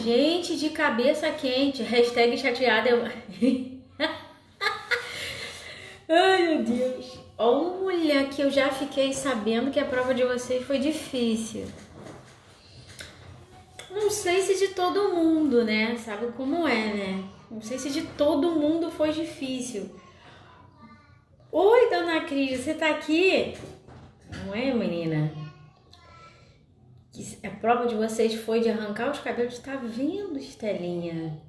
gente de cabeça quente. Hashtag chateada. Ai, meu Deus. Olha que eu já fiquei sabendo que a prova de vocês foi difícil. Não sei se de todo mundo, né? Sabe como é, né? Não sei se de todo mundo foi difícil. Oi, dona Cris, você tá aqui? Não é, menina? A prova de vocês foi de arrancar os cabelos. Tá vendo, Estelinha?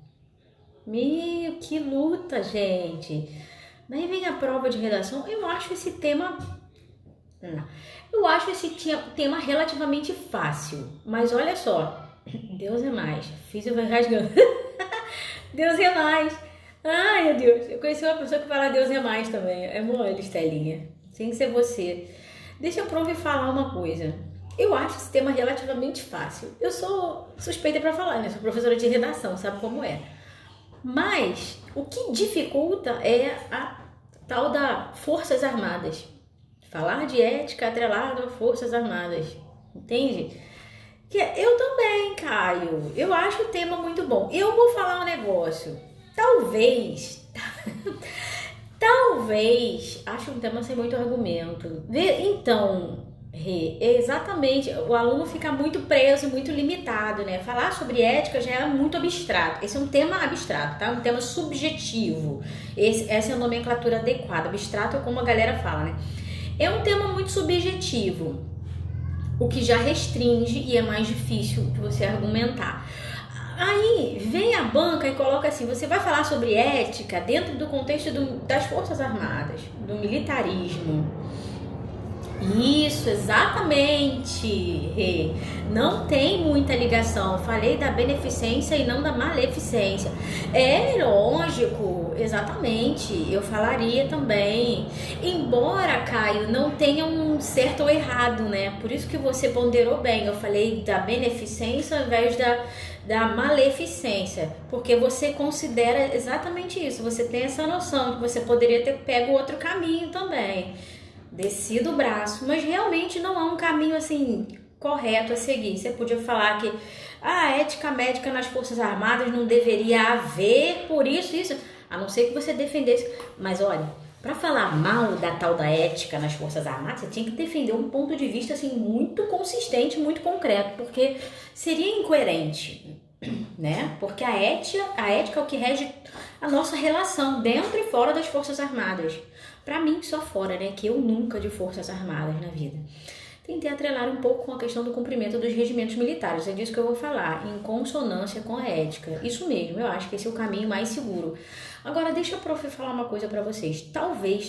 Meu, que luta, gente. Daí vem a prova de redação. Eu acho esse tema... Eu acho esse tema relativamente fácil. Mas olha só. Deus é mais. Fiz eu vai rasgando. Deus é mais. Ai, meu Deus. Eu conheci uma pessoa que fala Deus é mais também. É mole, Estelinha. Sem ser você. Deixa eu provar e falar uma coisa. Eu acho esse tema relativamente fácil. Eu sou suspeita pra falar, né? Sou professora de redação, sabe como é. Mas o que dificulta é a tal da Forças Armadas. Falar de ética atrelado a Forças Armadas. Entende? Que eu também, Caio. Eu acho o tema muito bom. Eu vou falar um negócio. Talvez, acho um tema sem muito argumento. Então, exatamente, o aluno fica muito preso, muito limitado, né? Falar sobre ética já é muito abstrato. Esse é um tema abstrato, tá? Um tema subjetivo. Essa é a nomenclatura adequada. Abstrato é como a galera fala, né? É um tema muito subjetivo, o que já restringe e é mais difícil de você argumentar. Aí vem a banca e coloca assim, você vai falar sobre ética dentro do contexto das Forças Armadas, do militarismo. Isso, exatamente. Não tem muita ligação. Falei da beneficência e não da maleficência. É lógico, exatamente. Eu falaria também. Embora, Caio, não tenha um certo ou errado, né? Por isso que você ponderou bem. Eu falei da beneficência ao invés da maleficência. Porque você considera exatamente isso. Você tem essa noção de que você poderia ter pego outro caminho também. Descido o braço, mas realmente não há um caminho assim correto a seguir. Você podia falar que a ética médica nas Forças Armadas não deveria haver, por isso, a não ser que você defendesse. Mas olha, para falar mal da tal da ética nas Forças Armadas, você tinha que defender um ponto de vista assim muito consistente, muito concreto, porque seria incoerente, né? Porque a ética é o que rege a nossa relação dentro e fora das Forças Armadas. Pra mim, só fora, né? Que eu nunca de Forças Armadas na vida. Tentei atrelar um pouco com a questão do cumprimento dos regimentos militares. É disso que eu vou falar, em consonância com a ética. Isso mesmo, eu acho que esse é o caminho mais seguro. Agora, deixa a prof falar uma coisa pra vocês. Talvez,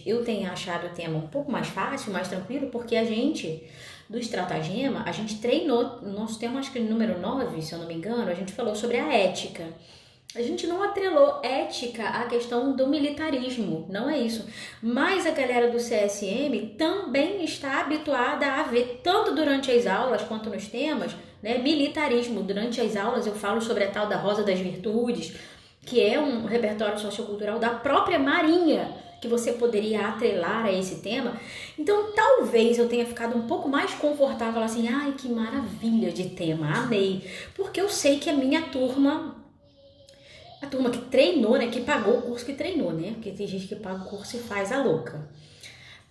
eu tenha achado o tema um pouco mais fácil, mais tranquilo, porque a gente, do estratagema, a gente treinou, no nosso tema, acho que número 9, se eu não me engano, a gente falou sobre a ética. A gente não atrelou ética à questão do militarismo, não é isso. Mas a galera do CSM também está habituada a ver, tanto durante as aulas quanto nos temas, né, militarismo. Durante as aulas eu falo sobre a tal da Rosa das Virtudes, que é um repertório sociocultural da própria Marinha, que você poderia atrelar a esse tema. Então talvez eu tenha ficado um pouco mais confortável assim, ai que maravilha de tema, amei. Porque eu sei que a minha turma... A turma que treinou, né? Que pagou o curso que treinou, né? Porque tem gente que paga o curso e faz a louca.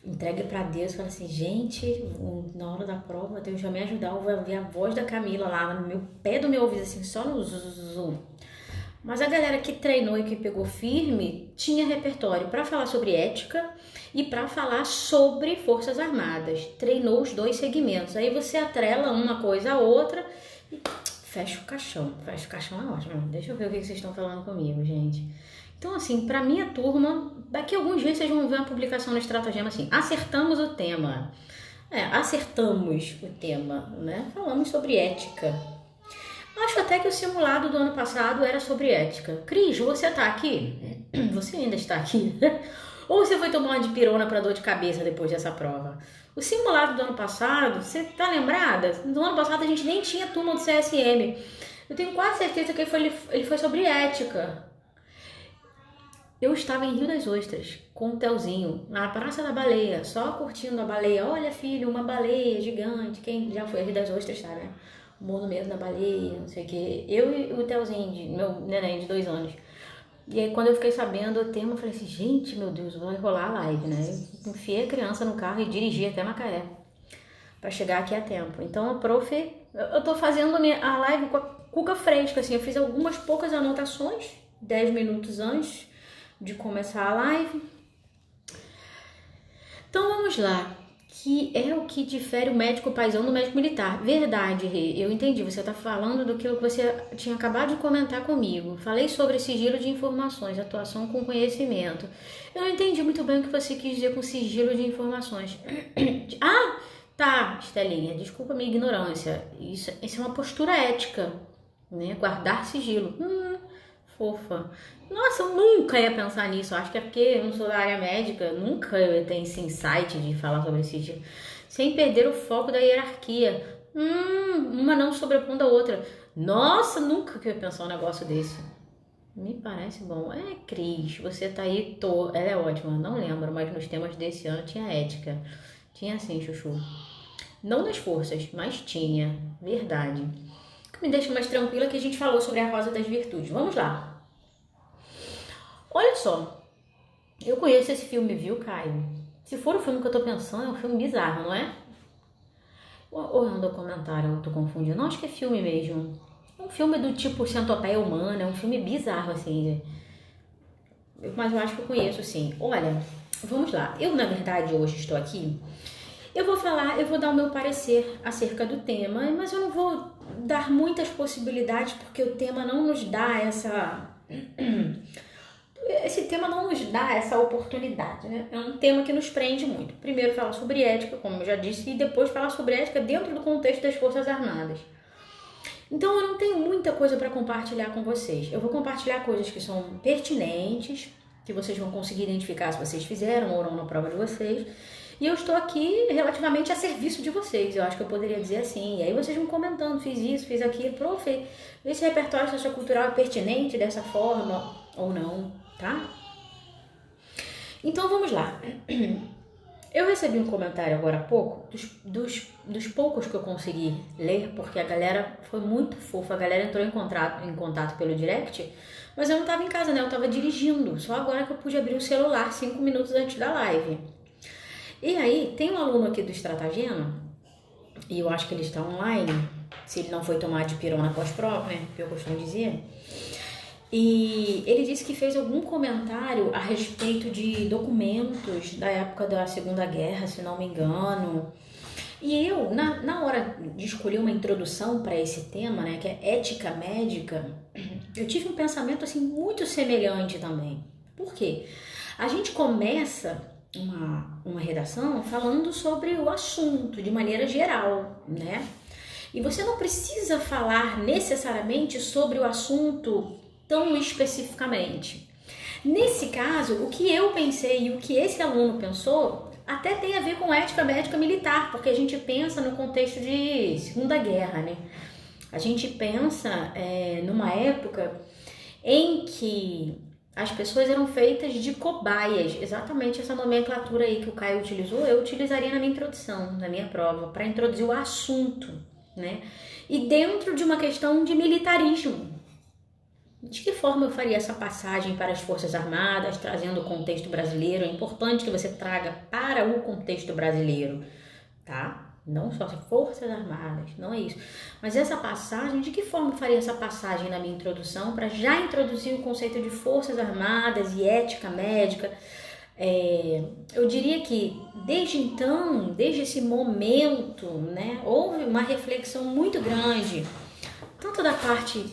Entrega pra Deus e fala assim, gente, na hora da prova, Deus vai me ajudar. Eu vou ouvir a voz da Camila lá no meu pé do meu ouvido, assim, só no zoom. Mas a galera que treinou e que pegou firme tinha repertório para falar sobre ética e para falar sobre Forças Armadas. Treinou os dois segmentos. Aí você atrela uma coisa à outra e... Fecha o caixão é ótimo. Deixa eu ver o que vocês estão falando comigo, gente. Então, assim, pra minha turma, daqui a alguns dias vocês vão ver uma publicação no Estratagema assim, acertamos o tema. Acertamos o tema, né? Falamos sobre ética. Acho até que o simulado do ano passado era sobre ética. Cris, você tá aqui? Você ainda está aqui? Ou você foi tomar uma dipirona pra dor de cabeça depois dessa prova? O simulado do ano passado, você tá lembrada? No ano passado a gente nem tinha turma do CSM. Eu tenho quase certeza que ele foi sobre ética. Eu estava em Rio das Ostras, com o Telzinho, na Praça da Baleia, só curtindo a baleia. Olha, filho, uma baleia gigante. Quem já foi a Rio das Ostras, sabe, né? morro no medo da baleia, não sei o que. Eu e o Telzinho, meu neném de 2 anos. E aí, quando eu fiquei sabendo o tema, eu falei assim, gente, meu Deus, vai rolar a live, né? Eu enfiei a criança no carro e dirigi até Macaé pra chegar aqui a tempo. Então, a prof, eu tô fazendo a live com a cuca fresca, assim, eu fiz algumas poucas anotações, 10 minutos antes de começar a live. Então, vamos lá. Que é o que difere o médico paisão do médico militar. Verdade, Rê, eu entendi. Você está falando do que você tinha acabado de comentar comigo. Falei sobre sigilo de informações, atuação com conhecimento. Eu não entendi muito bem o que você quis dizer com sigilo de informações. Ah, tá, Estelinha, desculpa a minha ignorância. Isso é uma postura ética, né? Guardar sigilo. Fofa. Nossa, eu nunca ia pensar nisso. Acho que é porque eu não sou da área médica, nunca eu ia ter esse insight de falar sobre sigilo. Sem perder o foco da hierarquia. Uma não sobrepondo a outra. Nossa, nunca que eu ia pensar um negócio desse. Me parece bom. Cris, você tá aí, ela é ótima. Não lembro, mas nos temas desse ano tinha ética. Tinha sim, Chuchu. Não nas forças, mas tinha. Verdade. O que me deixa mais tranquila é que a gente falou sobre a Rosa das Virtudes. Vamos lá. Olha só, eu conheço esse filme, viu, Caio? Se for o filme que eu tô pensando, é um filme bizarro, não é? Ou é um documentário, eu tô confundindo? Não, acho que é filme mesmo. É um filme do tipo Centopeia Humana, é um filme bizarro, assim. Mas eu acho que eu conheço, sim. Olha, vamos lá. Eu, na verdade, hoje estou aqui. Eu vou dar o meu parecer acerca do tema, mas eu não vou dar muitas possibilidades, porque o tema não nos dá esse tema não nos dá essa oportunidade, né? É um tema que nos prende muito. Primeiro falar sobre ética, como eu já disse, e depois falar sobre ética dentro do contexto das Forças Armadas. Então eu não tenho muita coisa para compartilhar com vocês. Eu vou compartilhar coisas que são pertinentes, que vocês vão conseguir identificar se vocês fizeram ou não na prova de vocês. E eu estou aqui relativamente a serviço de vocês, eu acho que eu poderia dizer assim. E aí vocês vão comentando, fiz isso, fiz aquilo. Prof, esse repertório sociocultural é pertinente dessa forma ou não, tá? Então vamos lá. Eu recebi um comentário agora há pouco, dos poucos que eu consegui ler, porque a galera foi muito fofa, a galera entrou em contato pelo direct, mas eu não estava em casa, né? Eu estava dirigindo, só agora que eu pude abrir o celular 5 minutos antes da live. E aí, tem um aluno aqui do Estratagema, e eu acho que ele está online, se ele não foi tomar de pirona pós-prova, né? Que eu costumo dizer. E ele disse que fez algum comentário a respeito de documentos da época da Segunda Guerra, se não me engano. E eu, na hora de escolher uma introdução para esse tema, né, que é ética médica, eu tive um pensamento assim muito semelhante também. Por quê? A gente começa uma redação falando sobre o assunto de maneira geral, né? E você não precisa falar necessariamente sobre o assunto tão especificamente. Nesse caso, o que eu pensei e o que esse aluno pensou até tem a ver com ética médica militar, porque a gente pensa no contexto de Segunda Guerra, né? A gente pensa numa época em que as pessoas eram feitas de cobaias, exatamente essa nomenclatura aí que o Caio utilizou, eu utilizaria na minha introdução, na minha prova, para introduzir o assunto, né? E dentro de uma questão de militarismo. De que forma eu faria essa passagem para as Forças Armadas, trazendo o contexto brasileiro? É importante que você traga para o contexto brasileiro, tá? Não só as Forças Armadas, não é isso. Mas essa passagem, de que forma eu faria essa passagem na minha introdução para já introduzir o conceito de Forças Armadas e ética médica? Eu diria que desde então, desde esse momento, né, houve uma reflexão muito grande, tanto da parte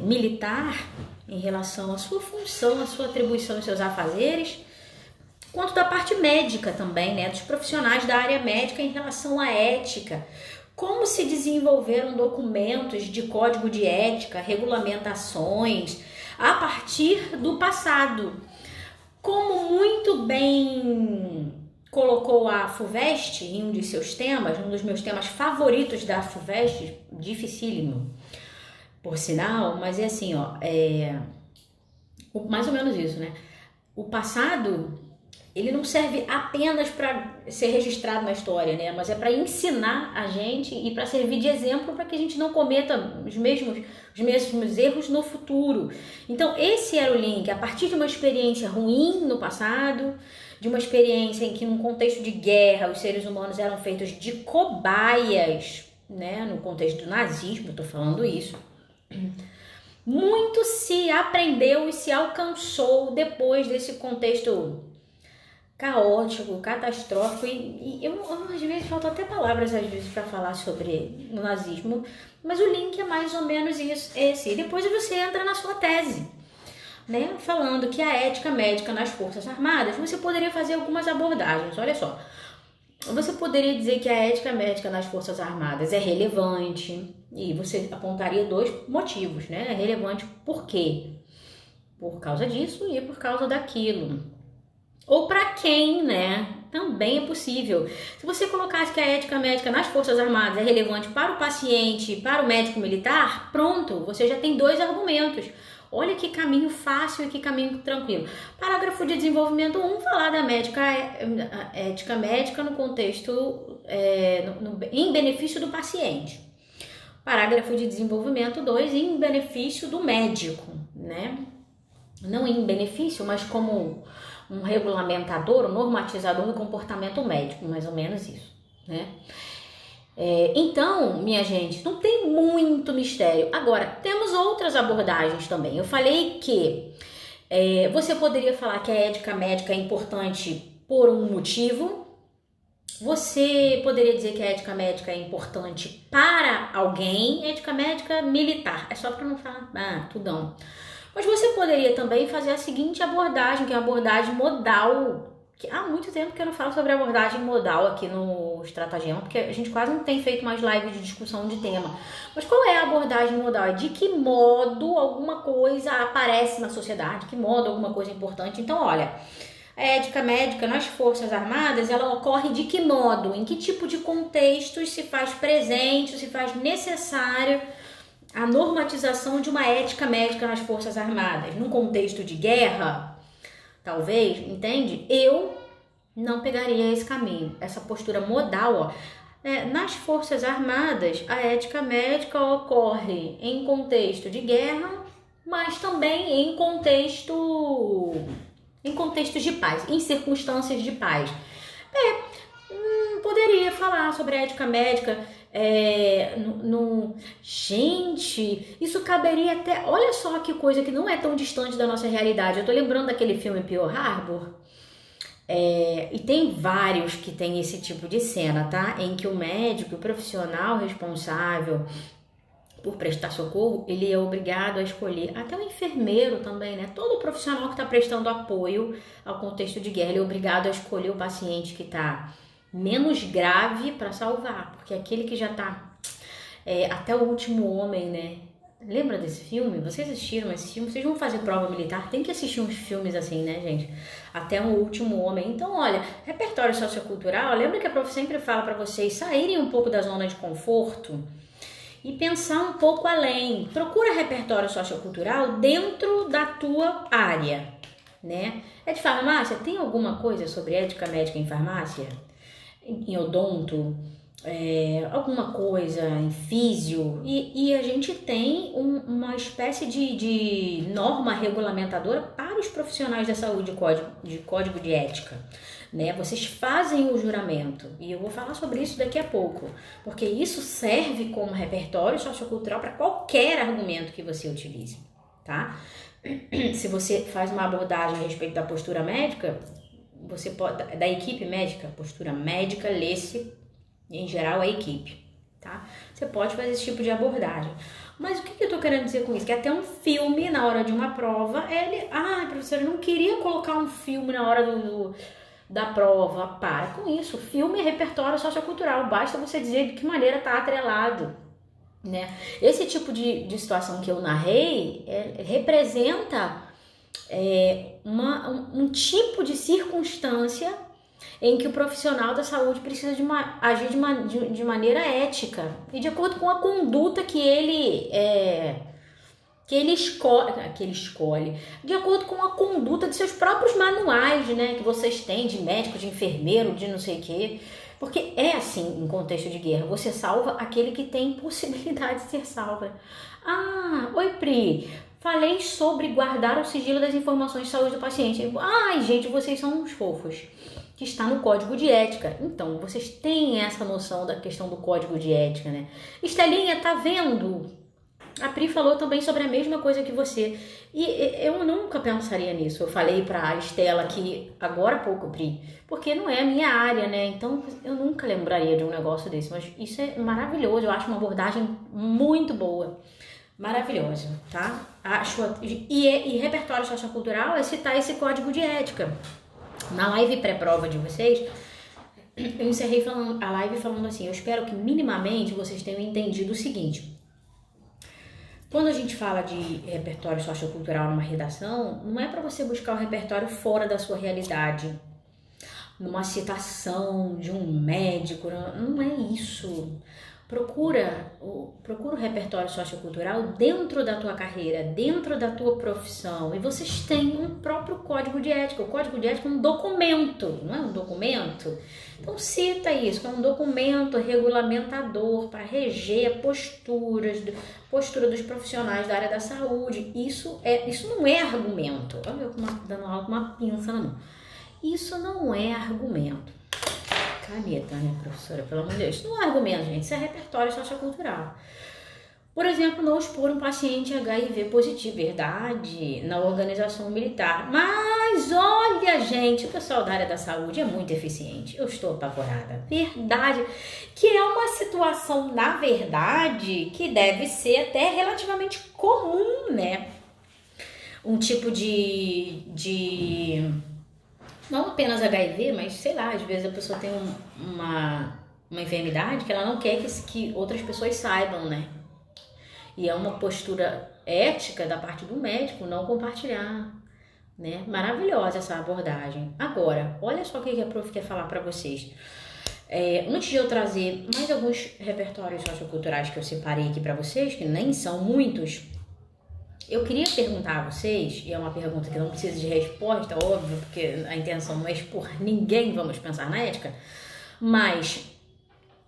militar em relação à sua função, à sua atribuição e seus afazeres, quanto da parte médica também, né, dos profissionais da área médica em relação à ética, como se desenvolveram documentos de código de ética, regulamentações, a partir do passado. Como muito bem colocou a FUVEST em um de seus temas, um dos meus temas favoritos da FUVEST, dificílimo, por sinal, mas é assim, ó, mais ou menos isso, né? O passado ele não serve apenas para ser registrado na história, né? Mas é para ensinar a gente e para servir de exemplo para que a gente não cometa os mesmos erros no futuro. Então, esse era o link. A partir de uma experiência ruim no passado, de uma experiência em que, num contexto de guerra, os seres humanos eram feitos de cobaias, né? No contexto do nazismo, eu tô falando isso. Muito se aprendeu e se alcançou depois desse contexto caótico, catastrófico, e eu às vezes faltam até palavras às vezes para falar sobre o nazismo, mas o link é mais ou menos esse. E depois você entra na sua tese, né, falando que a ética médica nas Forças Armadas, você poderia fazer algumas abordagens. Olha só, você poderia dizer que a ética médica nas Forças Armadas é relevante, e você apontaria 2 motivos, né? É relevante por quê? Por causa disso e por causa daquilo. Ou para quem, né? Também é possível. Se você colocasse que a ética médica nas Forças Armadas é relevante para o paciente, para o médico militar, pronto, você já tem 2 argumentos. Olha que caminho fácil e que caminho tranquilo. Parágrafo de desenvolvimento 1, falar da ética médica no contexto, em benefício do paciente. Parágrafo de desenvolvimento 2, em benefício do médico, né? Não em benefício, mas como um regulamentador, um normatizador do comportamento médico, mais ou menos isso, né? Então, minha gente, não tem muito mistério. Agora, temos outras abordagens também. Eu falei que você poderia falar que a ética médica é importante por um motivo. Você poderia dizer que a ética médica é importante para alguém. Ética médica militar. É só para não falar, tudão. Mas você poderia também fazer a seguinte abordagem, que é a abordagem modal. Que há muito tempo que eu não falo sobre abordagem modal aqui no Estratagema, porque a gente quase não tem feito mais live de discussão de tema. Mas qual é a abordagem modal? De que modo alguma coisa aparece na sociedade? De que modo alguma coisa é importante? Então, olha, a ética médica nas Forças Armadas, ela ocorre de que modo? Em que tipo de contextos se faz presente, se faz necessário a normatização de uma ética médica nas Forças Armadas? Num contexto de guerra, talvez, entende? Eu não pegaria esse caminho, essa postura modal, nas Forças Armadas, a ética médica ocorre em contexto de guerra, mas também em contextos de paz, em circunstâncias de paz. Poderia falar sobre a ética médica Gente, isso caberia até... Olha só que coisa que não é tão distante da nossa realidade. Eu tô lembrando daquele filme Pearl Harbor. E tem vários que tem esse tipo de cena, tá? Em que o médico, o profissional responsável por prestar socorro, ele é obrigado a escolher, até o enfermeiro também, né? Todo profissional que está prestando apoio ao contexto de guerra, ele é obrigado a escolher o paciente que está menos grave para salvar, porque aquele que já tá até o último homem, né? Lembra desse filme? Vocês assistiram esse filme? Vocês vão fazer prova militar? Tem que assistir uns filmes assim, né, gente? Até o último homem. Então, olha, repertório sociocultural, lembra que a prof sempre fala para vocês saírem um pouco da zona de conforto e pensar um pouco além. Procura repertório sociocultural dentro da tua área, né? É de farmácia? Tem alguma coisa sobre ética médica em farmácia? Em odonto, alguma coisa em físio, e a gente tem uma espécie de norma regulamentadora para os profissionais da saúde, de código de ética, né? Vocês fazem o juramento, e eu vou falar sobre isso daqui a pouco, porque isso serve como repertório sociocultural para qualquer argumento que você utilize, tá? Se você faz uma abordagem a respeito da postura médica, você pode, da equipe médica, postura médica, lê-se, em geral, a equipe, tá? Você pode fazer esse tipo de abordagem. Mas o que eu tô querendo dizer com isso? Que até um filme, na hora de uma prova, professora, eu não queria colocar um filme na hora da prova. Para com isso. Filme é repertório sociocultural. Basta você dizer de que maneira tá atrelado, né? Esse tipo de situação que eu narrei representa um tipo de circunstância em que o profissional da saúde precisa agir de maneira ética e de acordo com a conduta que ele que ele escolhe de acordo com a conduta de seus próprios manuais, né, que vocês têm de médico, de enfermeiro, de não sei o quê. Porque é assim em contexto de guerra, você salva aquele que tem possibilidade de ser salva. Ah, oi Pri, falei sobre guardar o sigilo das informações de saúde do paciente. Ai gente, vocês são uns fofos. Que está no código de ética. Então, vocês têm essa noção da questão do código de ética, né? Estelinha, tá vendo? A Pri falou também sobre a mesma coisa que você. E eu nunca pensaria nisso. Eu falei pra Estela que agora há pouco, Pri, porque não é a minha área, né? Então, eu nunca lembraria de um negócio desse. Mas isso é maravilhoso. Eu acho uma abordagem muito boa. Maravilhosa, tá? E repertório sociocultural é citar esse código de ética. Na live pré-prova de vocês, eu encerrei a live falando assim, eu espero que minimamente vocês tenham entendido o seguinte. Quando a gente fala de repertório sociocultural numa redação, não é para você buscar o repertório fora da sua realidade, numa citação de um médico, não é isso. Procura o repertório sociocultural dentro da tua carreira, dentro da tua profissão. E vocês têm um próprio código de ética. O código de ética é um documento, não é um documento? Então cita isso, que é um documento regulamentador para reger a postura dos profissionais da área da saúde. Isso não é argumento. Olha eu dando aula com uma pinça na mão. Isso não é argumento. Caneta, né, professora? Pelo amor de Deus. Isso não é argumento, gente. Isso é repertório sociocultural. Por exemplo, não expor um paciente HIV positivo. Verdade, na organização militar. Mas, olha, gente, o pessoal da área da saúde é muito eficiente. Eu estou apavorada. Verdade. Que é uma situação, na verdade, que deve ser até relativamente comum, né? Um tipo de não apenas HIV, mas sei lá, às vezes a pessoa tem uma enfermidade que ela não quer que outras pessoas saibam, né? E é uma postura ética da parte do médico não compartilhar, né? Maravilhosa essa abordagem. Agora, olha só o que a prof quer falar para vocês. Antes de eu trazer mais alguns repertórios socioculturais que eu separei aqui para vocês, que nem são muitos, eu queria perguntar a vocês, e é uma pergunta que não precisa de resposta, óbvio, porque a intenção não é expor ninguém, vamos pensar na ética, mas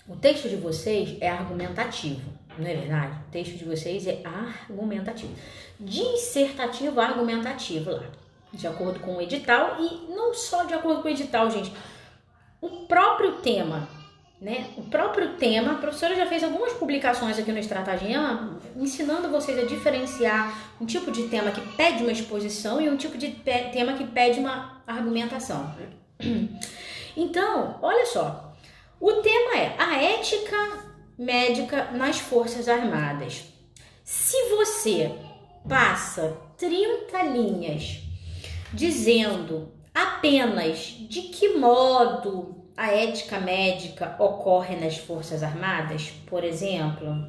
o texto de vocês é argumentativo, não é verdade? O texto de vocês é argumentativo. Dissertativo, argumentativo lá, de acordo com o edital, e não só de acordo com o edital, gente, o próprio tema, né? O próprio tema, a professora já fez algumas publicações aqui no Estratagema, ensinando vocês a diferenciar um tipo de tema que pede uma exposição e um tipo de tema que pede uma argumentação. Então, olha só, o tema é a ética médica nas Forças Armadas. Se você passa 30 linhas dizendo apenas de que modo a ética médica ocorre nas Forças Armadas, por exemplo,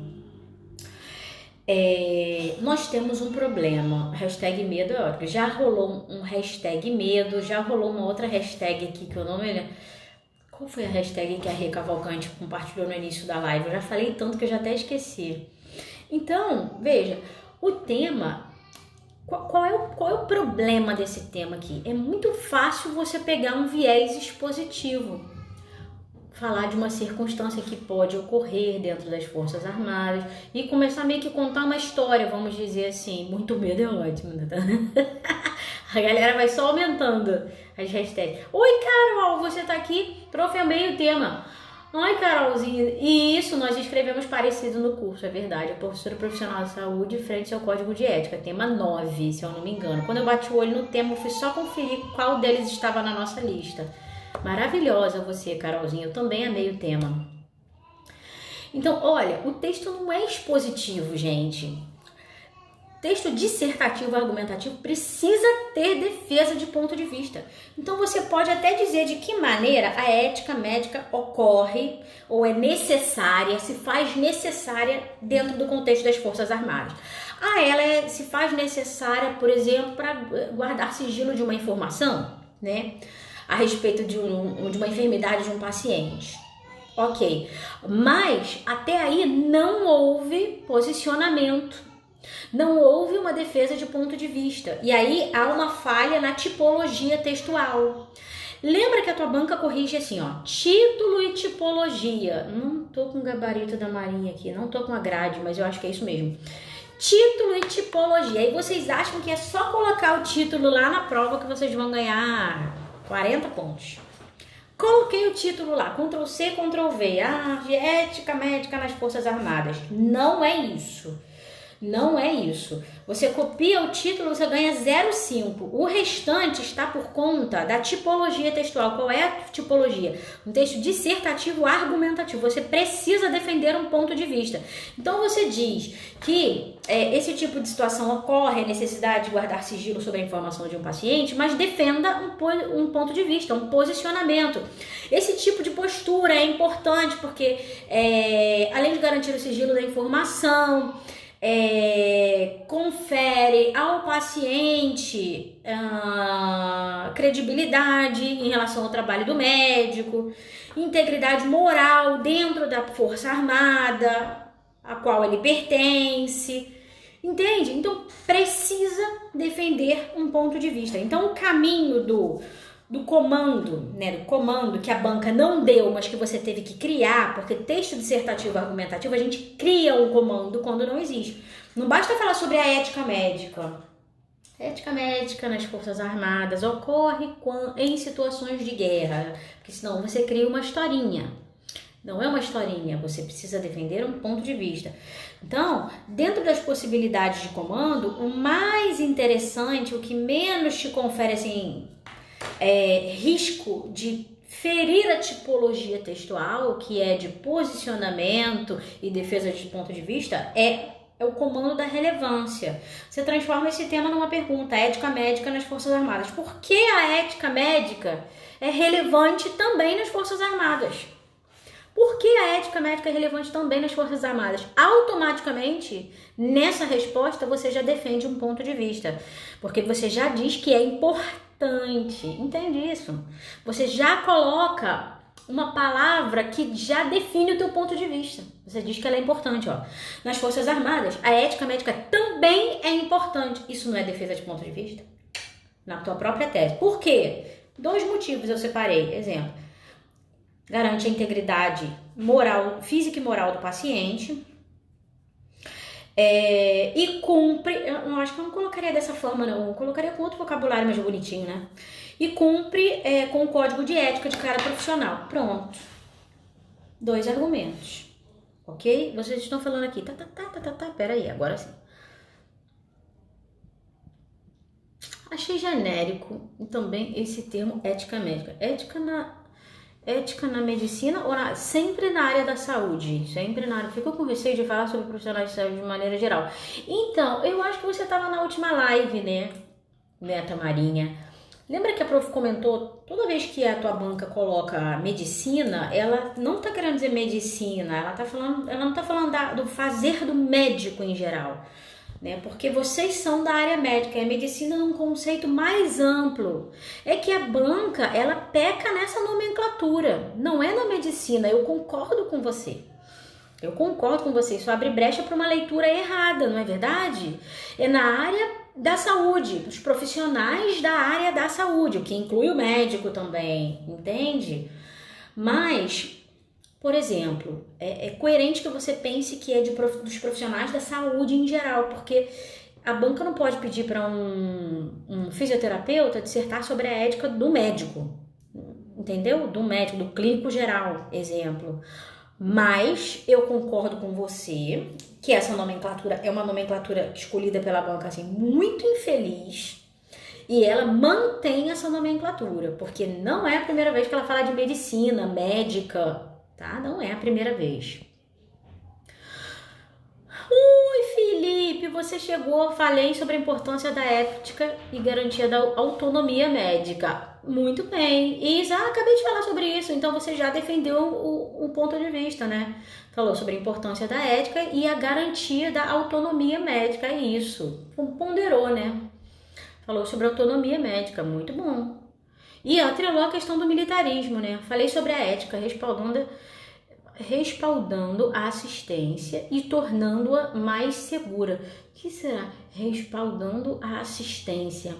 nós temos um problema. Hashtag medo é ótimo. Já rolou um hashtag medo, já rolou uma outra hashtag aqui que eu não me lembro. Qual foi a hashtag que a Rê Cavalcante compartilhou no início da live? Eu já falei tanto que eu já até esqueci. Então, veja, o tema... Qual é o problema desse tema aqui? É muito fácil você pegar um viés expositivo, falar de uma circunstância que pode ocorrer dentro das Forças Armadas e começar meio que contar uma história, vamos dizer assim. Muito medo é ótimo, né? A galera vai só aumentando as hashtags. Oi, Carol, você tá aqui? Prof, amei o tema. Ai, Carolzinha, e isso nós escrevemos parecido no curso, é verdade. A postura profissional de saúde frente ao código de ética, tema 9, se eu não me engano. Quando eu bati o olho no tema, eu fui só conferir qual deles estava na nossa lista. Maravilhosa você, Carolzinha, eu também amei o tema. Então, olha, o texto não é expositivo, gente. Texto dissertativo, argumentativo, precisa ter defesa de ponto de vista. Então, você pode até dizer de que maneira a ética médica ocorre ou é necessária, se faz necessária dentro do contexto das Forças Armadas. Ela se faz necessária, por exemplo, para guardar sigilo de uma informação, né? A respeito de uma enfermidade de um paciente. Ok, mas até aí não houve posicionamento. Não houve uma defesa de ponto de vista. E aí há uma falha na tipologia textual. Lembra que a tua banca corrige assim, ó, título e tipologia. Não tô com o gabarito da Marinha aqui, não tô com a grade, mas eu acho que é isso mesmo. Título e tipologia. Aí vocês acham que é só colocar o título lá na prova que vocês vão ganhar 40 pontos. Coloquei o título lá, Ctrl C, Ctrl V, de ética médica nas Forças Armadas. Não é isso. Não é isso. Você copia o título, você ganha 0,5. O restante está por conta da tipologia textual. Qual é a tipologia? Um texto dissertativo argumentativo. Você precisa defender um ponto de vista. Então você diz que esse tipo de situação ocorre, a necessidade de guardar sigilo sobre a informação de um paciente, mas defenda um ponto de vista, um posicionamento. Esse tipo de postura é importante porque, além de garantir o sigilo da informação, confere ao paciente credibilidade em relação ao trabalho do médico, integridade moral dentro da Força Armada a qual ele pertence, entende? Então precisa defender um ponto de vista. Então o caminho do comando, né, do comando que a banca não deu, mas que você teve que criar, porque texto dissertativo argumentativo a gente cria um comando quando não existe. Não basta falar sobre a ética médica. Ética médica nas Forças Armadas ocorre em situações de guerra, porque senão você cria uma historinha. Não é uma historinha, você precisa defender um ponto de vista. Então, dentro das possibilidades de comando, o mais interessante, o que menos te confere assim, risco de ferir a tipologia textual, que é de posicionamento e defesa de ponto de vista, é o comando da relevância. Você transforma esse tema numa pergunta, ética médica nas Forças Armadas. Por que a ética médica é relevante também nas Forças Armadas? Por que a ética médica é relevante também nas Forças Armadas? Automaticamente, nessa resposta, você já defende um ponto de vista, porque você já diz que é importante. Entende isso? Você já coloca uma palavra que já define o teu ponto de vista. Você diz que ela é importante, ó. Nas Forças Armadas, a ética médica também é importante. Isso não é defesa de ponto de vista? Na tua própria tese. Por quê? 2 motivos eu separei. Exemplo. Garante a integridade moral, física e moral do paciente. E cumpre, eu acho que eu não colocaria dessa forma não, eu colocaria com outro vocabulário mais bonitinho, né? E cumpre com o código de ética de cara profissional. Pronto. 2 argumentos. Ok? Vocês estão falando aqui, peraí, agora sim. Achei genérico também esse termo ética médica. Ética na medicina ou sempre na área da saúde? Sempre na área. Fico com receio de falar sobre profissionais de saúde de maneira geral. Então, eu acho que você estava na última live, né, Tamarinha? Lembra que a prof comentou, toda vez que a tua banca coloca medicina, ela não tá querendo dizer medicina, ela não tá falando do fazer do médico em geral. Né? Porque vocês são da área médica, e a medicina é um conceito mais amplo. É que a banca, ela peca nessa nomenclatura, não é na medicina, eu concordo com você. Isso abre brecha para uma leitura errada, não é verdade? É na área da saúde, dos profissionais da área da saúde, o que inclui o médico também, entende? Mas... Por exemplo, é coerente que você pense que é dos profissionais da saúde em geral, porque a banca não pode pedir para um fisioterapeuta dissertar sobre a ética do médico, entendeu? Do médico, do clínico geral, exemplo. Mas eu concordo com você que essa nomenclatura é uma nomenclatura escolhida pela banca assim, muito infeliz. E ela mantém essa nomenclatura, porque não é a primeira vez que ela fala de medicina, médica, tá? Não é a primeira vez. Ui, Felipe, você chegou, falei sobre a importância da ética e garantia da autonomia médica. Muito bem. Isa, acabei de falar sobre isso, então você já defendeu o ponto de vista, né? Falou sobre a importância da ética e a garantia da autonomia médica, é isso. Ponderou, né? Falou sobre autonomia médica, muito bom. E atrelou a questão do militarismo, né? Falei sobre a ética, respaldando respaldando a assistência e tornando-a mais segura. O que será respaldando a assistência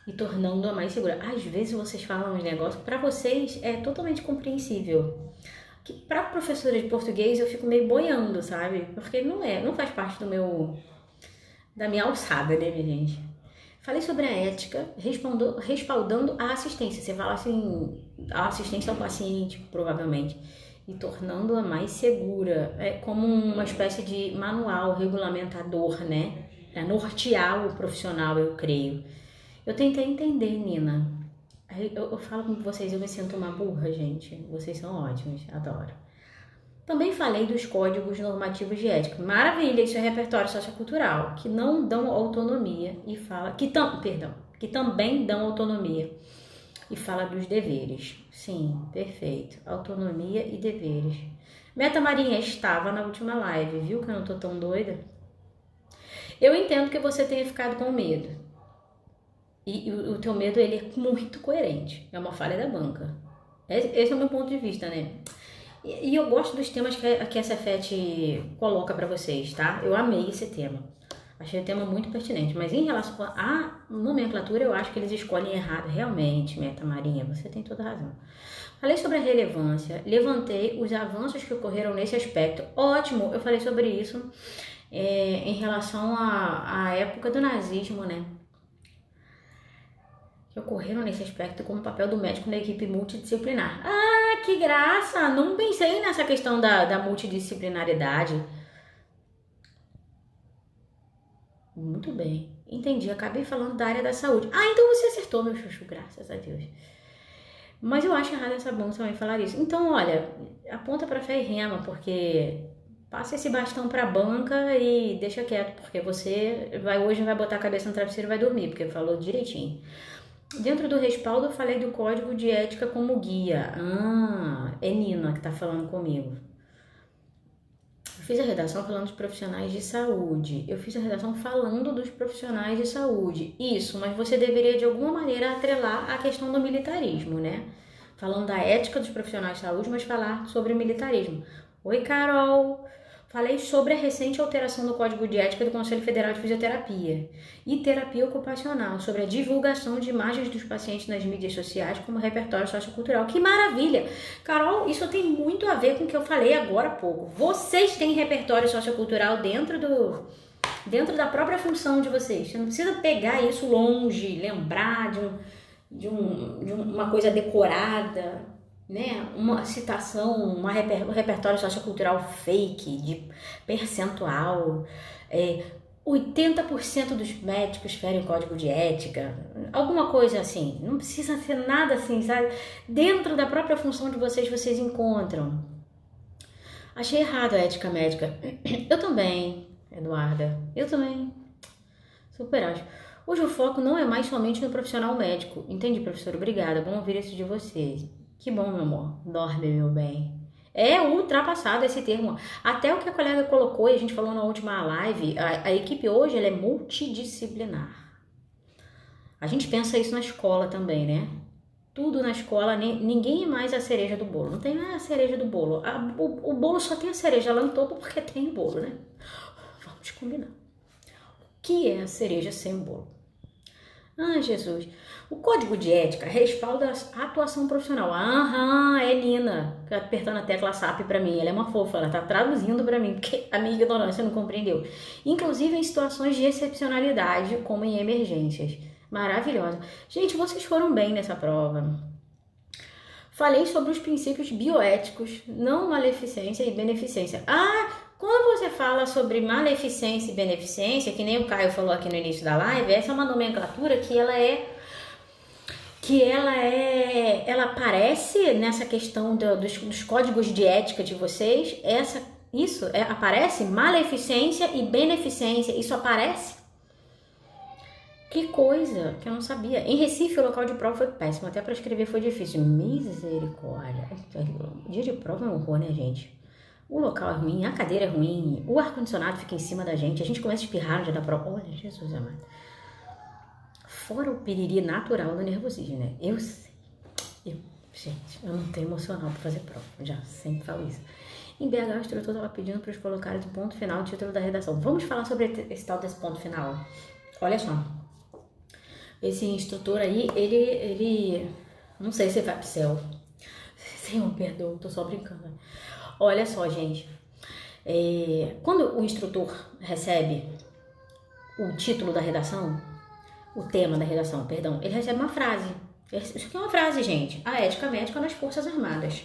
e tornando-a mais segura? Às vezes vocês falam uns negócios, para vocês é totalmente compreensível. Que para professora de português eu fico meio boiando, sabe? Porque não faz parte da minha alçada, né, minha gente? Falei sobre a ética, respaldando a assistência. Você fala assim, a assistência ao paciente, provavelmente, e tornando-a mais segura. É como uma espécie de manual regulamentador, né? Para nortear o profissional, eu creio. Eu tentei entender, Nina. Eu falo com vocês, eu me sinto uma burra, gente. Vocês são ótimos, adoro. Também falei dos códigos normativos de ética. Maravilha, isso é repertório sociocultural, que não dão autonomia e fala que também dão autonomia e fala dos deveres. Sim, perfeito. Autonomia e deveres. Meta Marinha estava na última live, viu que eu não tô tão doida? Eu entendo que você tenha ficado com medo. E o teu medo, ele é muito coerente. É uma falha da banca. Esse é o meu ponto de vista, né? E eu gosto dos temas que a Cefet coloca para vocês, tá? Eu amei esse tema. Achei o tema muito pertinente. Mas em relação à nomenclatura, eu acho que eles escolhem errado. Realmente, Meta Marinha, você tem toda a razão. Falei sobre a relevância, levantei os avanços que ocorreram nesse aspecto. Ótimo, eu falei sobre isso em relação à época do nazismo, né? Que ocorreram nesse aspecto como o papel do médico na equipe multidisciplinar. Ah, que graça! Não pensei nessa questão da multidisciplinaridade. Muito bem, entendi. Acabei falando da área da saúde. Ah, então você acertou, meu chuchu, graças a Deus. Mas eu acho errado essa banca também falar isso. Então, olha, aponta pra fé e rema, porque passa esse bastão pra banca e deixa quieto, porque você hoje vai botar a cabeça no travesseiro e vai dormir, porque falou direitinho. Dentro do respaldo eu falei do código de ética como guia. Ah, é Nina que tá falando comigo. Eu fiz a redação falando dos profissionais de saúde. Eu fiz a redação falando dos profissionais de saúde. Isso, mas você deveria de alguma maneira atrelar a questão do militarismo, né? Falando da ética dos profissionais de saúde, mas falar sobre o militarismo. Oi, Carol! Falei sobre a recente alteração do Código de Ética do Conselho Federal de Fisioterapia e Terapia Ocupacional, sobre a divulgação de imagens dos pacientes nas mídias sociais como repertório sociocultural. Que maravilha! Carol, isso tem muito a ver com o que eu falei agora há pouco. Vocês têm repertório sociocultural dentro da própria função de vocês. Você não precisa pegar isso longe, lembrar de uma coisa decorada, né? Uma citação, um repertório sociocultural fake de percentual, 80% dos médicos ferem o código de ética, alguma coisa assim. Não precisa ser nada assim, sabe? Dentro da própria função de vocês encontram. Achei errado a ética médica. Eu também, Eduarda. Eu também. Super acho. Hoje o foco não é mais somente no profissional médico. Entendi, professor. Obrigada. Bom ouvir isso de vocês. Que bom, meu amor. Dorme, meu bem. É ultrapassado esse termo. Até o que a colega colocou e a gente falou na última live, a equipe hoje ela é multidisciplinar. A gente pensa isso na escola também, né? Tudo na escola, ninguém é mais a cereja do bolo. Não tem a cereja do bolo. O bolo só tem a cereja lá no topo porque tem o bolo, né? Vamos combinar. O que é a cereja sem o bolo? Ah, Jesus. O código de ética respalda a atuação profissional. Aham, é Nina, apertando a tecla SAP pra mim. Ela é uma fofa, ela tá traduzindo pra mim, porque a minha ignorância não compreendeu. Inclusive em situações de excepcionalidade, como em emergências. Maravilhosa. Gente, vocês foram bem nessa prova. Falei sobre os princípios bioéticos, não maleficência e beneficência. Quando você fala sobre maleficência e beneficência, que nem o Caio falou aqui no início da live, essa é uma nomenclatura que ela aparece nessa questão dos códigos de ética de vocês. Aparece maleficência e beneficência. Isso aparece? Que coisa que eu não sabia. Em Recife, o local de prova foi péssimo. Até para escrever foi difícil. Misericórdia. Dia de prova é um horror, né, gente? O local é ruim, a cadeira é ruim, o ar-condicionado fica em cima da gente, a gente começa a espirrar no dia da prova. Olha, Jesus amado. Fora o piriri natural do nervosismo, né? Eu sei. Gente, eu não tenho emocional pra fazer prova, já sempre falo isso. Em BH, o instrutor estava pedindo para eles colocarem o ponto final no título da redação. Vamos falar sobre esse tal desse ponto final. Olha só. Esse instrutor aí, ele não sei se vai pro céu. Senhor, perdoa, tô só brincando. Olha só, gente. Quando o instrutor recebe o título da redação, o tema da redação, perdão, ele recebe uma frase. Isso aqui é uma frase, gente. A ética médica nas Forças Armadas.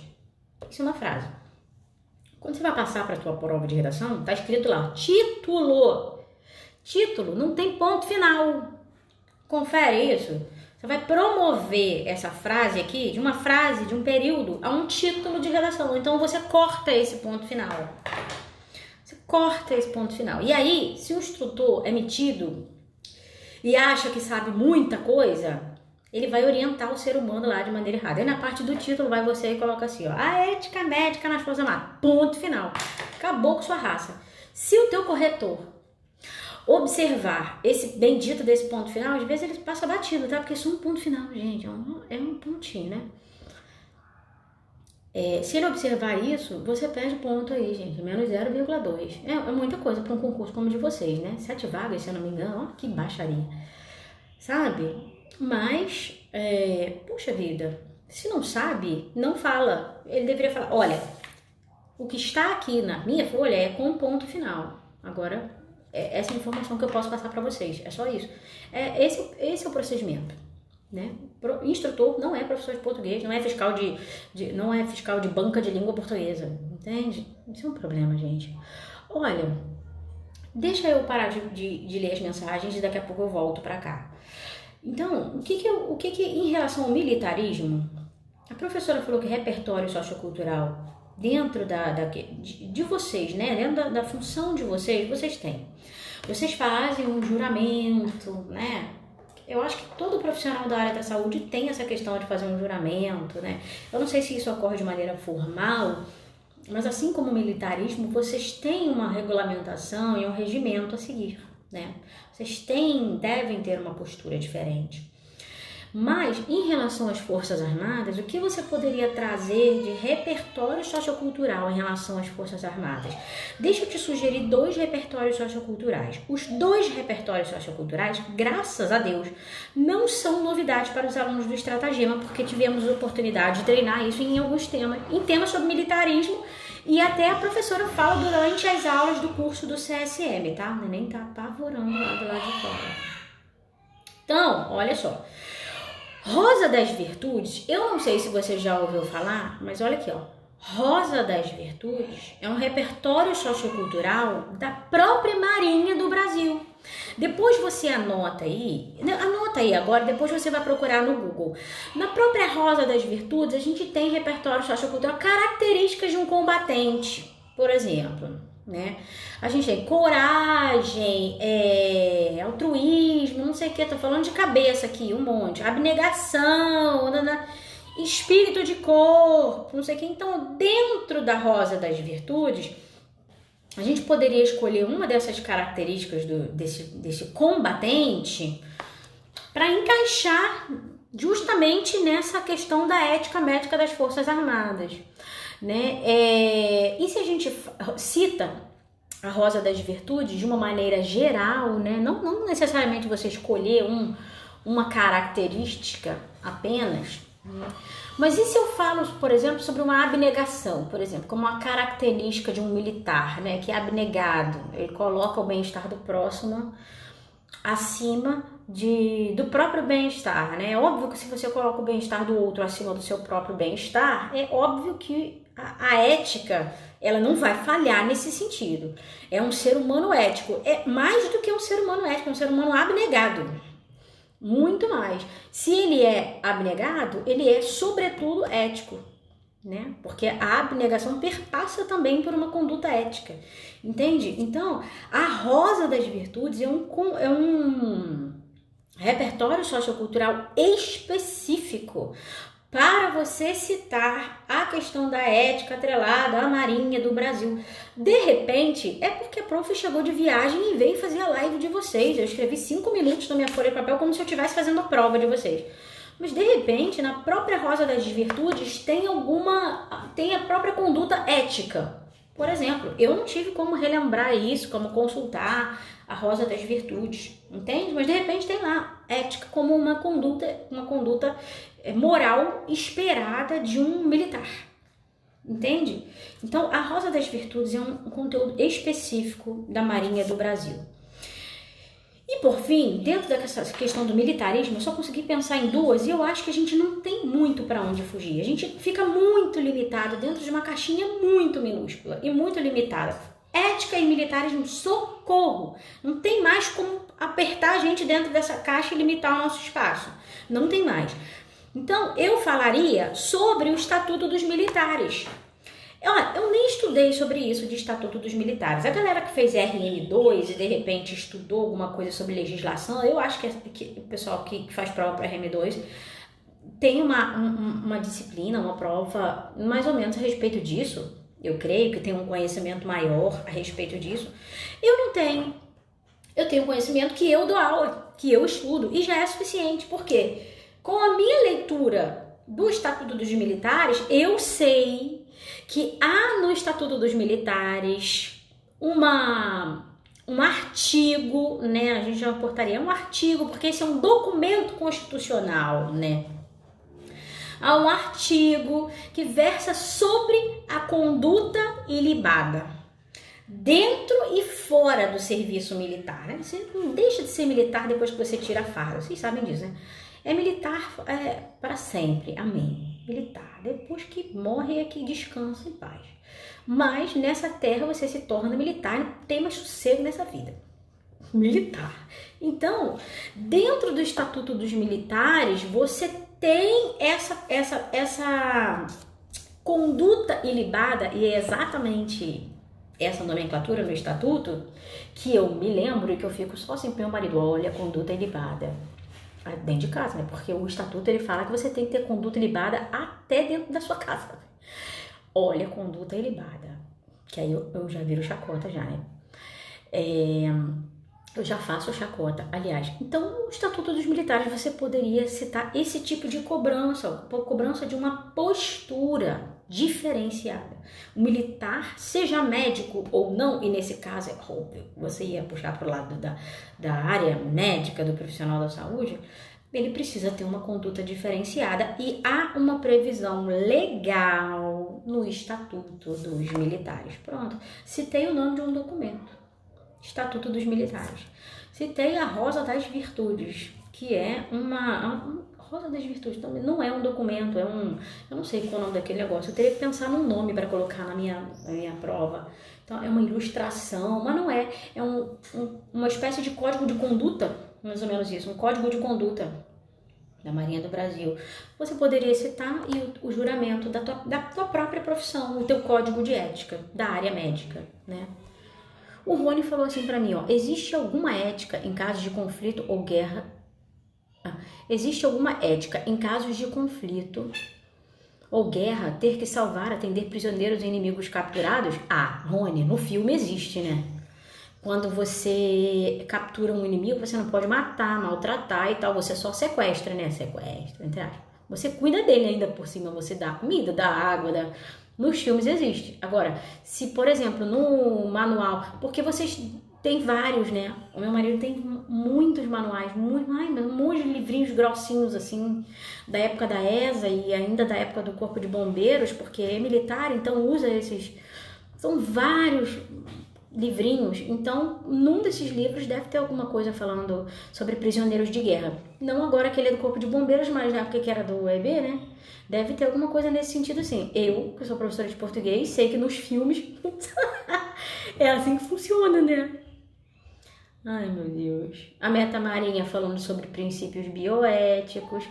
Isso é uma frase. Quando você vai passar para a tua prova de redação, tá escrito lá, título. Título, não tem ponto final. Confere isso. Você vai promover essa frase aqui, de uma frase, de um período, a um título de redação. Então, você corta esse ponto final. Você corta esse ponto final. E aí, se o instrutor é metido e acha que sabe muita coisa, ele vai orientar o ser humano lá de maneira errada. Aí na parte do título vai você e coloca assim, ó, a ética médica nas Forças Armadas. Ponto final. Acabou com sua raça. Se o teu corretor observar esse bendito desse ponto final, às vezes ele passa batido, tá? Porque isso é um ponto final, gente. É um pontinho, né? Se ele observar isso, você perde ponto aí, gente. Menos 0,2. É muita coisa para um concurso como o de vocês, né? 7 vagas, se eu não me engano. Ó, que baixaria. Sabe? Mas, puxa vida, se não sabe, não fala. Ele deveria falar, olha, o que está aqui na minha folha é com ponto final. Agora, essa é a informação que eu posso passar para vocês, é só isso. Esse é o procedimento, né? Instrutor não é professor de português, não é fiscal não é fiscal de banca de língua portuguesa, entende? Isso é um problema, gente. Olha, deixa eu parar de ler as mensagens e daqui a pouco eu volto para cá. Então, o que em relação ao militarismo, a professora falou que repertório sociocultural dentro de vocês, né? Dentro da função de vocês têm. Vocês fazem um juramento, né? Eu acho que todo profissional da área da saúde tem essa questão de fazer um juramento, né? Eu não sei se isso ocorre de maneira formal, mas assim como o militarismo, vocês têm uma regulamentação e um regimento a seguir, né? Vocês devem ter uma postura diferente. Mas, em relação às Forças Armadas, o que você poderia trazer de repertório sociocultural em relação às Forças Armadas? Deixa eu te sugerir 2 repertórios socioculturais. Os 2 repertórios socioculturais, graças a Deus, não são novidades para os alunos do Estratagema, porque tivemos a oportunidade de treinar isso em alguns temas, em temas sobre militarismo, e até a professora fala durante as aulas do curso do CSM, tá? O neném tá apavorando lá do lado de fora. Então, olha só. Rosa das Virtudes, eu não sei se você já ouviu falar, mas olha aqui, ó. Rosa das Virtudes é um repertório sociocultural da própria Marinha do Brasil. Depois você anota aí agora, depois você vai procurar no Google. Na própria Rosa das Virtudes, a gente tem repertório sociocultural, características de um combatente, por exemplo, né? A gente tem coragem, altruísmo, não sei o que, tô falando de cabeça aqui, um monte, abnegação, espírito de corpo, não sei o que. Então, dentro da Rosa das Virtudes, a gente poderia escolher uma dessas características desse combatente para encaixar justamente nessa questão da ética médica das Forças Armadas, né? E se a gente cita a Rosa das Virtudes de uma maneira geral, né? Não necessariamente você escolher uma característica apenas, né? Mas e se eu falo, por exemplo, sobre uma abnegação, por exemplo, como uma característica de um militar, né, que é abnegado, ele coloca o bem-estar do próximo acima do próprio bem-estar, né? É óbvio que se você coloca o bem-estar do outro acima do seu próprio bem-estar, é óbvio que a ética, ela não vai falhar nesse sentido. É um ser humano ético, é mais do que um ser humano ético, é um ser humano abnegado. Muito mais. Se ele é abnegado, ele é sobretudo ético, né? Porque a abnegação perpassa também por uma conduta ética, entende? Então, a Rosa das Virtudes é um repertório sociocultural específico para você citar a questão da ética atrelada à Marinha do Brasil. De repente, é porque a prof chegou de viagem e veio fazer a live de vocês. Eu escrevi 5 minutos na minha folha de papel como se eu estivesse fazendo a prova de vocês. Mas de repente, na própria Rosa das Virtudes tem a própria conduta ética. Por exemplo, eu não tive como relembrar isso, como consultar a Rosa das Virtudes, entende? Mas de repente tem lá ética como uma conduta moral esperada de um militar, entende? Então, a Rosa das Virtudes é um conteúdo específico da Marinha do Brasil. E por fim, dentro dessa questão do militarismo, eu só consegui pensar em duas e eu acho que a gente não tem muito para onde fugir. A gente fica muito limitado dentro de uma caixinha muito minúscula e muito limitada. Ética e militarismo, socorro! Não tem mais como apertar a gente dentro dessa caixa e limitar o nosso espaço. Não tem mais. Então, eu falaria sobre o Estatuto dos Militares. Olha, eu nem estudei sobre isso de Estatuto dos Militares. A galera que fez RM2 e de repente estudou alguma coisa sobre legislação, eu acho que o pessoal que faz prova para RM2 tem uma disciplina, uma prova mais ou menos a respeito disso. Eu creio que tem um conhecimento maior a respeito disso. Eu não tenho. Eu tenho conhecimento que eu dou aula, que eu estudo e já é suficiente. Por quê? Com a minha leitura do Estatuto dos Militares, eu sei que há no Estatuto dos Militares um artigo, né? A gente já portaria um artigo, porque esse é um documento constitucional, né? Há um artigo que versa sobre a conduta ilibada dentro e fora do serviço militar, né? Você não deixa de ser militar depois que você tira a farda, vocês sabem disso, né? É militar para sempre, amém. Militar, depois que morre é que descansa em paz. Mas nessa terra você se torna militar, não tem mais sossego nessa vida. Militar. Então, dentro do Estatuto dos Militares, você tem essa conduta ilibada, e é exatamente essa nomenclatura no Estatuto que eu me lembro e que eu fico só assim pro meu marido, olha, conduta ilibada. Dentro de casa, né? Porque o Estatuto ele fala que você tem que ter conduta ilibada até dentro da sua casa. Olha, conduta ilibada. Que aí eu já viro chacota já, né? Eu já faço chacota, aliás. Então, no Estatuto dos Militares você poderia citar esse tipo de cobrança de uma postura diferenciada. O militar, seja médico ou não, e nesse caso é óbvio, você ia puxar para o lado da área médica, do profissional da saúde, ele precisa ter uma conduta diferenciada e há uma previsão legal no Estatuto dos Militares. Pronto, citei o nome de um documento. Estatuto dos Militares. Citei a Rosa das Virtudes, que é uma Rosa das Virtudes também não é um documento, eu não sei qual é o nome daquele negócio, eu teria que pensar num nome para colocar na minha prova. Então é uma ilustração, mas não é uma espécie de código de conduta, mais ou menos isso, um código de conduta da Marinha do Brasil. Você poderia citar e o juramento da tua própria profissão, o teu código de ética da área médica, né? O Rony falou assim pra mim, ó, existe alguma ética em casos de conflito ou guerra? Existe alguma ética em casos de conflito ou guerra ter que salvar, atender prisioneiros e inimigos capturados? Rony, no filme existe, né? Quando você captura um inimigo, você não pode matar, maltratar e tal, você só sequestra, né? Sequestra, entre aspas. Você cuida dele ainda por cima, você dá comida, dá água, Nos filmes existe. Agora, se, por exemplo, no manual, porque vocês têm vários, né? O meu marido tem muitos manuais, um monte de livrinhos grossinhos, assim, da época da ESA e ainda da época do Corpo de Bombeiros, porque é militar, então usa esses... São vários livrinhos. Então, num desses livros deve ter alguma coisa falando sobre prisioneiros de guerra. Não agora que ele é do Corpo de Bombeiros, mas na época que era do EB, né? Deve ter alguma coisa nesse sentido assim. Eu, que sou professora de português, sei que nos filmes é assim que funciona, né? Ai, meu Deus. A Meta Marinha falando sobre princípios bioéticos.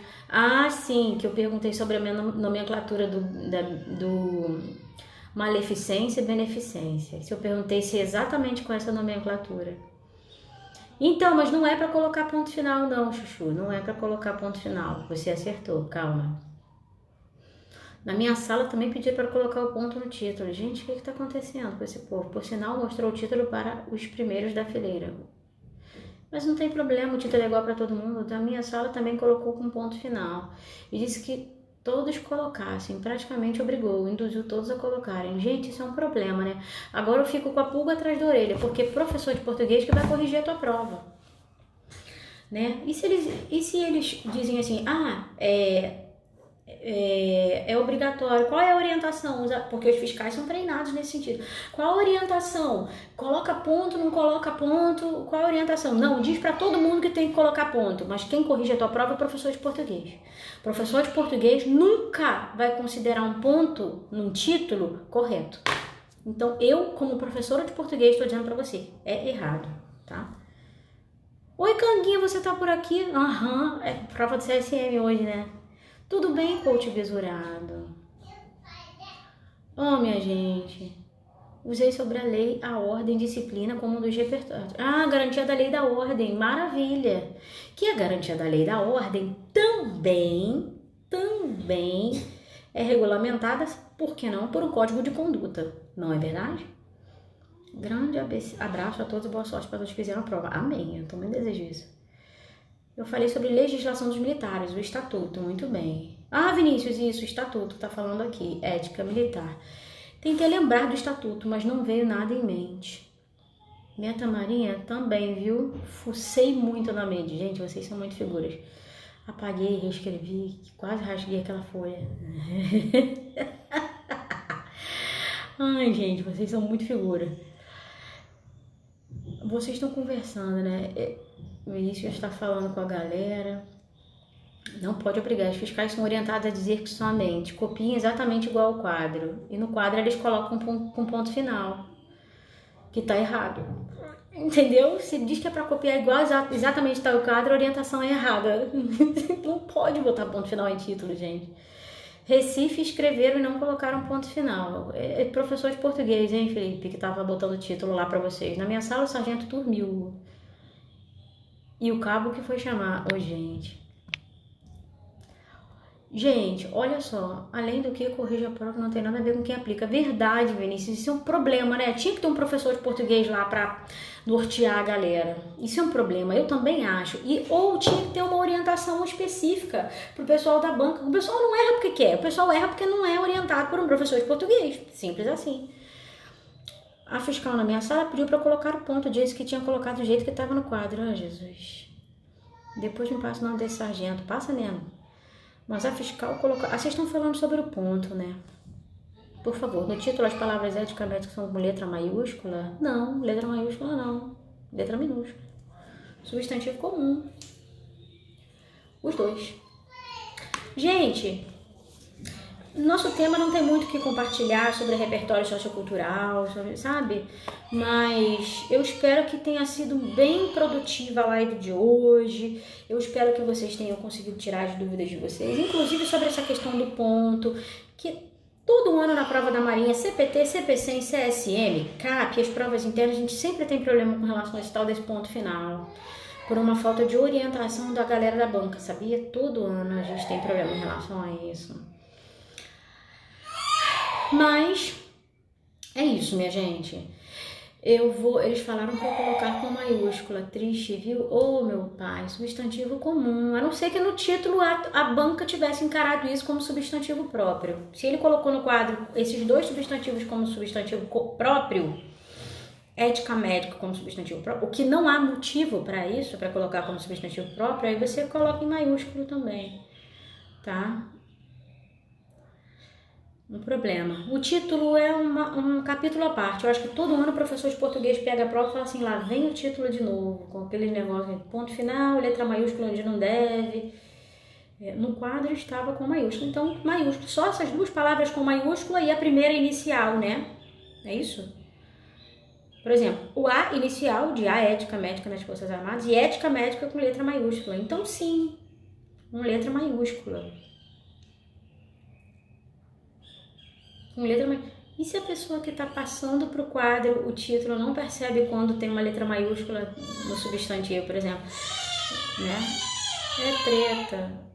Sim, que eu perguntei sobre a minha nomenclatura do maleficência e beneficência. Se eu perguntei se é exatamente com essa nomenclatura. Então, mas não é para colocar ponto final não, Chuchu. Não é para colocar ponto final. Você acertou, calma. Na minha sala também pedi para colocar o ponto no título. Gente, o que está acontecendo com esse povo? Por sinal, mostrou o título para os primeiros da fileira. Mas não tem problema, o título é igual para todo mundo. A minha sala também colocou com ponto final. E disse que todos colocassem, praticamente obrigou, induziu todos a colocarem. Gente, isso é um problema, né? Agora eu fico com a pulga atrás da orelha, porque professor de português que vai corrigir a tua prova, né? E se eles dizem assim, é obrigatório. Qual é a orientação? Porque os fiscais são treinados nesse sentido. Qual a orientação? Coloca ponto, não coloca ponto? Qual a orientação? Não, diz para todo mundo que tem que colocar ponto, mas quem corrige a tua prova é o professor de português. O professor de português nunca vai considerar um ponto num título correto. Então, eu, como professora de português, estou dizendo para você, é errado, tá? Oi, Canguinha, você tá por aqui? Aham, é prova do CSM hoje, né? Tudo bem, coach visurado? Oh, minha gente, usei sobre a lei, a ordem, disciplina como um dos repertórios. Garantia da lei da ordem, maravilha. Que a garantia da lei da ordem também é regulamentada, por que não, por um código de conduta, não é verdade? Grande abraço a todos e boa sorte para todos que fizeram a prova. Amém, eu também desejo isso. Eu falei sobre legislação dos militares, o estatuto, muito bem. Vinícius, isso, o estatuto, tá falando aqui, ética militar. Tentei lembrar do estatuto, mas não veio nada em mente. Minha Tamarinha também, viu? Fucei muito na mente. Gente, vocês são muito figuras. Apaguei, reescrevi, quase rasguei aquela folha. Ai, gente, vocês são muito figura. Vocês estão conversando, né? O Vinícius está falando com a galera. Não pode obrigar. Os fiscais são orientados a dizer que somente copiem exatamente igual ao quadro. E no quadro eles colocam com ponto final. Que tá errado. Entendeu? Se diz que é para copiar igual exatamente tal quadro, a orientação é errada. Não pode botar ponto final em título, gente. Recife escreveram e não colocaram ponto final. É professor de português, hein, Felipe, que tava botando o título lá para vocês. Na minha sala o sargento dormiu. E o cabo que foi chamar. Gente. Gente, olha só. Além do que corrige a prova, não tem nada a ver com quem aplica. Verdade, Vinícius. Isso é um problema, né? Tinha que ter um professor de português lá pra nortear a galera. Isso é um problema. Eu também acho. Ou tinha que ter uma orientação específica pro pessoal da banca. O pessoal não erra porque quer. O pessoal erra porque não é orientado por um professor de português. Simples assim. A fiscal na minha sala pediu para eu colocar o ponto, disse que tinha colocado do jeito que estava no quadro. Jesus. Depois me passa o nome desse sargento. Passa mesmo. Mas a fiscal colocou... vocês estão falando sobre o ponto, né? Por favor, no título as palavras eticamente são com letra maiúscula? Não, letra maiúscula não. Letra minúscula. Substantivo comum. Os dois. Gente... Nosso tema não tem muito o que compartilhar sobre repertório sociocultural, sabe? Mas eu espero que tenha sido bem produtiva a live de hoje. Eu espero que vocês tenham conseguido tirar as dúvidas de vocês, inclusive sobre essa questão do ponto, que todo ano na prova da Marinha, CPT, CPC e CSM, CAP, as provas internas, a gente sempre tem problema com relação a esse tal desse ponto final. Por uma falta de orientação da galera da banca, sabia? Todo ano a gente tem problema em relação a isso. Mas é isso, minha gente. Eles falaram para eu colocar com maiúscula. Triste, viu? Meu pai, substantivo comum. A não ser que no título a banca tivesse encarado isso como substantivo próprio. Se ele colocou no quadro esses dois substantivos como substantivo próprio, ética médica como substantivo próprio, o que não há motivo para isso, para colocar como substantivo próprio, aí você coloca em maiúsculo também, tá? Um problema. O título é um capítulo à parte. Eu acho que todo ano o professor de português pega a prova e fala assim, lá vem o título de novo, com aquele negócio de ponto final, letra maiúscula onde não deve. No quadro estava com maiúscula, então maiúscula. Só essas duas palavras com maiúscula e a primeira inicial, né? É isso? Por exemplo, o A inicial de A, ética médica nas Forças Armadas, e ética médica com letra maiúscula. Então sim, com letra maiúscula. Com letra maiúscula. E se a pessoa que está passando para o quadro o título não percebe quando tem uma letra maiúscula no substantivo, por exemplo? Né? É treta.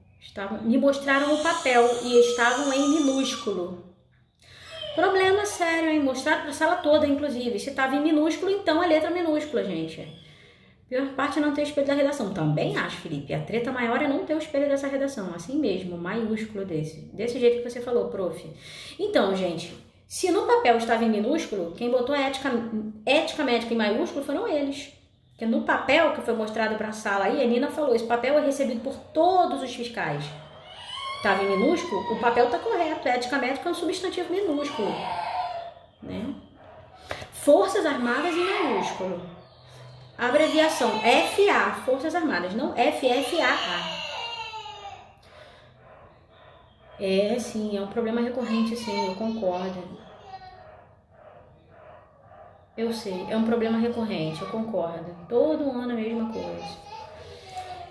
Me mostraram o papel e estavam em minúsculo. Problema sério, hein? Mostraram para a sala toda, inclusive. Se estava em minúsculo, então é letra minúscula, gente. Pior parte é não ter o espelho da redação. Também acho, Felipe. A treta maior é não ter o espelho dessa redação. Assim mesmo, maiúsculo desse. Desse jeito que você falou, prof. Então, gente, se no papel estava em minúsculo, quem botou a ética médica em maiúsculo foram eles. Porque no papel que foi mostrado para a sala aí, a Nina falou, esse papel é recebido por todos os fiscais. Estava em minúsculo, o papel está correto. Ética médica é um substantivo minúsculo. Né? Forças Armadas em maiúsculo. Abreviação FA, Forças Armadas, não FFAA. É, sim, é um problema recorrente, sim, eu concordo. Eu sei, é um problema recorrente, eu concordo. Todo ano a mesma coisa.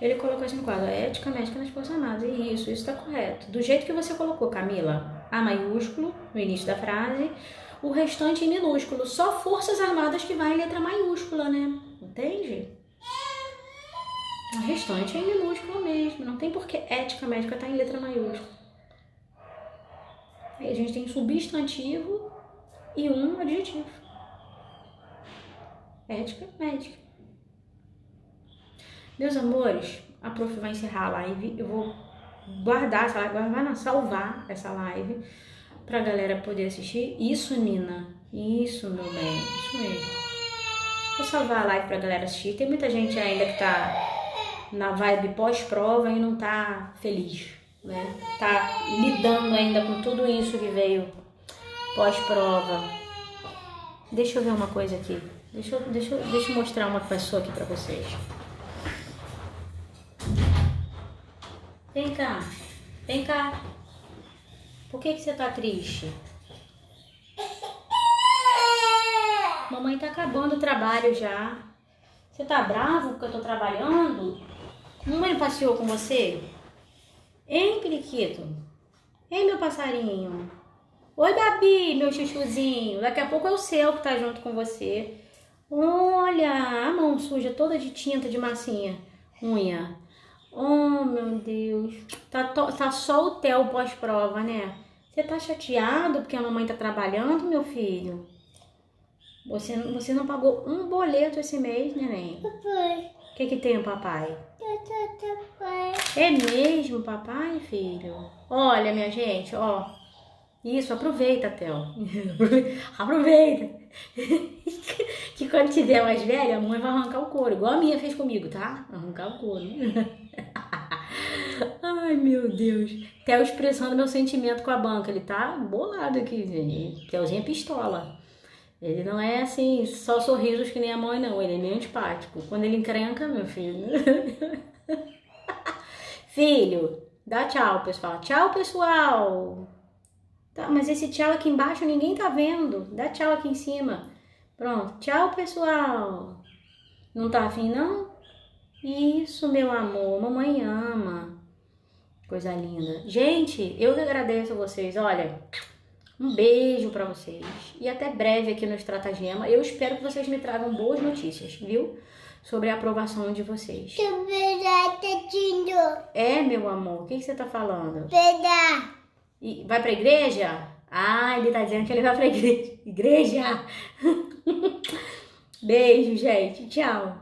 Ele colocou assim no quadro, ética médica nas Forças Armadas. E isso está correto. Do jeito que você colocou, Camila, A maiúsculo no início da frase, o restante em minúsculo. Só Forças Armadas que vai em letra maiúscula, né? Entende? O restante é em minúsculo mesmo. Não tem por que ética médica estar em letra maiúscula. Aí a gente tem substantivo e um adjetivo. Ética médica. Meus amores, a prof vai encerrar a live. Eu vou guardar essa live, vai salvar essa live pra galera poder assistir. Isso, Nina. Isso, meu bem. Isso mesmo. Vou salvar a live pra galera assistir. Tem muita gente ainda que tá na vibe pós-prova e não tá feliz, né? Tá lidando ainda com tudo isso que veio pós-prova. Deixa eu ver uma coisa aqui. Deixa eu mostrar uma pessoa aqui pra vocês. Vem cá. Vem cá. Por que você tá triste? Mamãe tá acabando o trabalho já. Você tá bravo porque eu tô trabalhando? Mamãe passeou com você? Hein, periquito? Hein, meu passarinho? Oi, Babi, meu chuchuzinho. Daqui a pouco é o seu que tá junto com você. Olha, a mão suja toda de tinta de massinha. Unha. Oh, meu Deus. Tá só o Theo pós-prova, né? Você tá chateado porque a mamãe tá trabalhando, meu filho? Você não pagou um boleto esse mês, neném? Papai. O que tem, papai? Papai. É mesmo, papai, filho? Olha, minha gente, ó. Isso, aproveita, Theo. Aproveita. Que quando tiver mais velha, a mãe vai arrancar o couro. Igual a minha fez comigo, tá? Arrancar o couro. Ai, meu Deus. Theo expressando meu sentimento com a banca. Ele tá bolado aqui, gente. Theozinho é pistola. Ele não é assim, só sorrisos que nem a mãe, não. Ele é meio antipático. Quando ele encrenca, meu filho. Filho, dá tchau, pessoal. Tchau, pessoal. Tá, mas esse tchau aqui embaixo ninguém tá vendo. Dá tchau aqui em cima. Pronto. Tchau, pessoal. Não tá afim, não? Isso, meu amor. Mamãe ama. Coisa linda. Gente, eu que agradeço a vocês. Olha, um beijo pra vocês. E até breve aqui no Estratagema. Eu espero que vocês me tragam boas notícias, viu? Sobre a aprovação de vocês. É, meu amor. O que você tá falando? E vai pra igreja? Ah, ele tá dizendo que ele vai pra igreja. Igreja! Beijo, gente. Tchau.